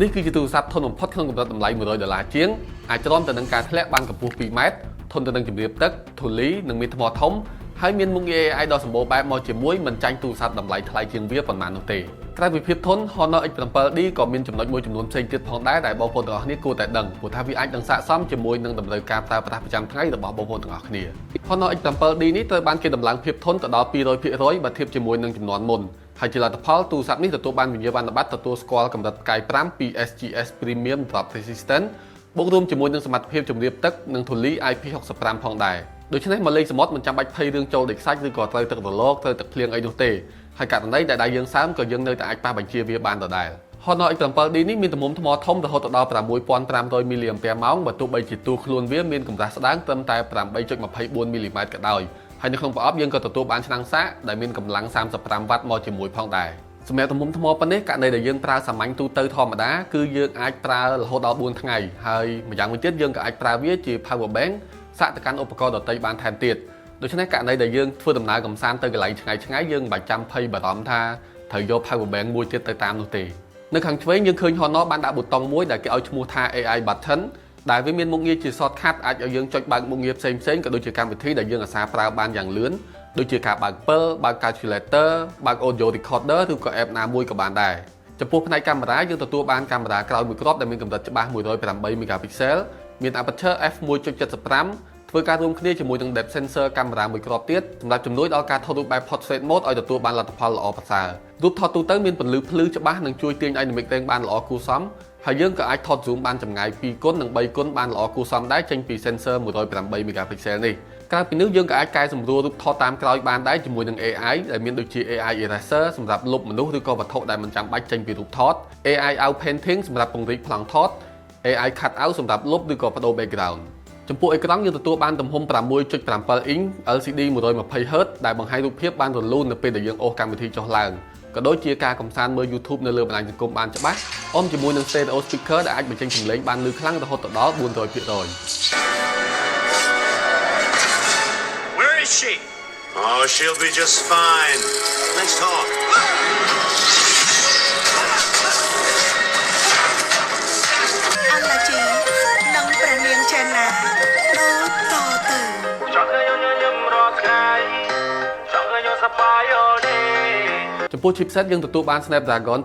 នេះគឺជាទូរស័ព្ទធន់បំផុតក្នុងកម្រិតតម្លៃ$100ជាងអាចទ្រាំទៅនឹងការធ្លាក់បានកម្ពស់2ម៉ែត្រធន់ទៅនឹងជំរាបទឹកធូលីនិងមានថ្មធំហើយមានមុខងារ AI ដ៏សម្បូរបែបមកជាមួយមិនចាញ់ទូរស័ព្ទតម្លៃថ្លៃជាងវាប៉ុន្មាននោះទេក្រៅពីភាពធន់ Honor X7D ក៏មានចំណុចមួយចំនួនផ្សេងទៀតផងដែរដែលបងប្អូនទាំងអស់គ្នាគួរតែដឹងព្រោះថាវាអាចនឹងស័ក្តិសមជាមួយនឹងតម្រូវការប្រើប្រាស់ប្រចាំថ្ងៃរបស់បងប្អូនទាំងអស់គ្នា Honor X7D នេះត្រូវបានគេដំឡើងភាពធន់ទៅដល់200%បើធៀបជាមួយនឹងចំនួនមុនហើយជាលទ្ធផលទូរស័ព្ទនេះទទួលបានវិញ្ញាបនបត្រទទួលស្គាល់កម្រិតផ្កាយ5ពី SGS Premium Drop Resistant បូករួមជាមួយនឹងសមត្ថភាពជម្រាបទឹកនិងធូលី IP65 ផងដែរដូច្នេះមកលេងសមុទ្រមិនចាំបាច់ភ័យរឿងចូលដីខ្សាច់ឬក៏ត្រូវទឹករលកត្រូវទឹកភ្លៀងអីនោះទេហើយករណីដែលដៃយើងសើមក៏យើងនៅតែអាចប៉ះបញ្ជាវាបានដដែល Honor X7D នេះមានទំហំថ្មធំរហូតដល់6500 mAh បើទោះបីជាតួខ្លួនវាមានកម្រាស់ស្ដើងត្រឹមតែ 8.24 mm ក៏ដោយហើយនៅក្នុងប្រអប់យើងក៏ទទួលបានឆ្នាំងសាកដែលមានកម្លាំង35 វ៉ាត់មកជាមួយផងដែរសម្រាប់ទំហំថ្មប៉ុណ្ណេះករណីដែលយើងប្រើសាមញ្ញទូទៅធម្មតាគឺយើងអាចប្រើរហូតដល់4ថ្ងៃហើយម្យ៉ាងវិញទៀតយើងក៏អាចប្រើវាជា power bank សាកទៅកាន់ឧបករណ៍ដទៃបានថែមទៀតដូច្នេះករណីដែលយើងធ្វើដំណើរកម្សាន្តទៅកន្លែងឆ្ងាយៗយើងមិនបាច់ចាំភ័យបារម្ភថាត្រូវយក power bank មួយទៀតទៅតាមនោះទេនៅខាងឆ្វេងយើងឃើញ Honor បានដាក់ប៊ូតុងមួយដែលគេឲ្យឈ្មោះថា AI button ដែលវាមានមុខងារជា shortcut អាចឲ្យយើងចុចបើកមុខងារផ្សេងៗក៏ដូចជាកម្មវិធីដែលយើងអាសាប្រើបានយ៉ាងលឿនដូចជាការបើកពិលបើក calculator បើក audio recorder ឬក៏ app ណាមួយក៏បានដែរចំពោះផ្នែកកាមេរ៉ាយើងទទួលបានកាមេរ៉ាក្រោយមួយគ្រាប់ដែលមានកម្រិតច្បាស់108 megapixel មាន aperture f1.75 ធ្វើការរួមគ្នាជាមួយនឹង depth sensor កាមេរ៉ាមួយគ្រាប់ទៀតសម្រាប់ជំនួយដល់ការថតរូបបែប portrait mode ឲ្យទទួលបានលទ្ធផលល្អប្រសើររូបថតទូទៅមានពន្លឺភ្លឺច្បាស់និងជួយទាញ dynamic range បានល្អគួរសមហើយយើងក៏អាចថត zoom បានចម្ងាយ 2x និង 3x បានល្អគួរសមដែរចេញពី sensor 108 megapixel នេះក្រៅពីនេះយើងក៏អាចកែសម្រួលរូបថតតាមក្រោយបានដែរជាមួយនឹង AI ដែលមានដូចជា AI eraser សម្រាប់លុបមនុស្សឬក៏វត្ថុដែលមិនចាំបាច់ចេញពីរូបថត AI out painting សម្រាប់ពង្រីកប្លង់ថត AI cut out សម្រាប់លុបឬក៏បដូរ background ចំពោះអេក្រង់យើងទទួលបានទំហំ 6.7 អ៊ីង LCD 120Hz ដែលបង្ហាញរូបភាពបានរលូននៅពេលដែលយើងអូសកម្មវិធីចុះឡើងក៏ដូចជាការកំសាន្តមើល YouTube នៅលើបណ្ដាញសង្គមបានច្បាស់អមជាមួយនឹង stereo speaker ដែលអាចបញ្ចេញសំឡេងបានលឺខ្លាំងរហូតដល់ 400%Where is she? Oh, she'll be just fine. Let's talk. អន្តជីនឹងព្រះនាងចេណាដូចតទៅចំពោះ chipset យើងទទួលបាន Snapdragon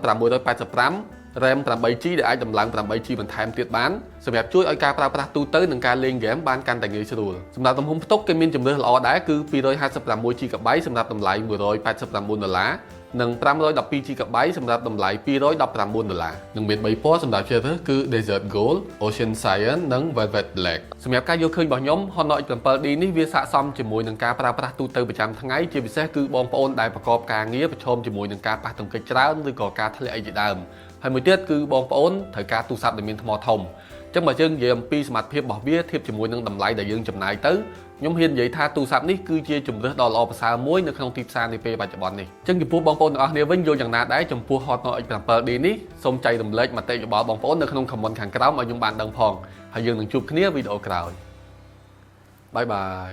685 RAM 8GB ដែលអាចដំឡើង 8GB បន្ថែមទៀតបានសម្រាប់ជួយឲ្យការប្រើប្រាស់ទូទៅនិងការលេងហ្គេមបានកាន់តែងាយស្រួលសម្រាប់ទំហំផ្ទុកគេមានជម្រើសល្អដែរគឺ 256GB សម្រាប់តម្លៃ$189និង 512GB សម្រាប់តម្លៃ$219និងមាន3ពណ៌សម្រាប់ជ្រើសរើសគឺ Desert Gold, Ocean Cyan និង Velvet Black សម្រាប់ការយកឃើញរបស់ខ្ញុំ Honor X7D នេះវាស័ក្តិសមជាមួយនឹងការប្រើប្រាស់ទូទៅប្រចាំថ្ងៃជាពិសេសគឺបងប្អូនដែលប្រកបការងារប្រឈមជាមួយនឹងការប៉ះទង្គិចច្រើនឬក៏ការធ្លាក់អីជាដើមហើយមួយទៀតគឺបងប្អូនត្រូវការទូរស័ព្ទដែលមានថ្មធំអញ្ចឹងបើយើងនិយាយអំពីសមត្ថភាពរបស់វាធៀបជាមួយនឹងតម្លៃដែលយើងចំណាយទៅខ្ញុំហ៊ាននិយាយថាទូរស័ព្ទនេះគឺជាជម្រើសដ៏ល្អប្រសើរមួយនៅក្នុងទីផ្សារនាពេលបច្ចុប្បន្ននេះអញ្ចឹងចំពោះបងប្អូនទាំងអស់គ្នាវិញយល់យ៉ាងណាដែរចំពោះ Honor X7D នេះសូមចែករំលែកមតិយោបល់បងប្អូននៅក្នុង comment ខាងក្រោមឲ្យខ្ញុំបានដឹងផងហើយយើងនឹងជួបគ្នាវីដេអូក្រោយបាយបាយ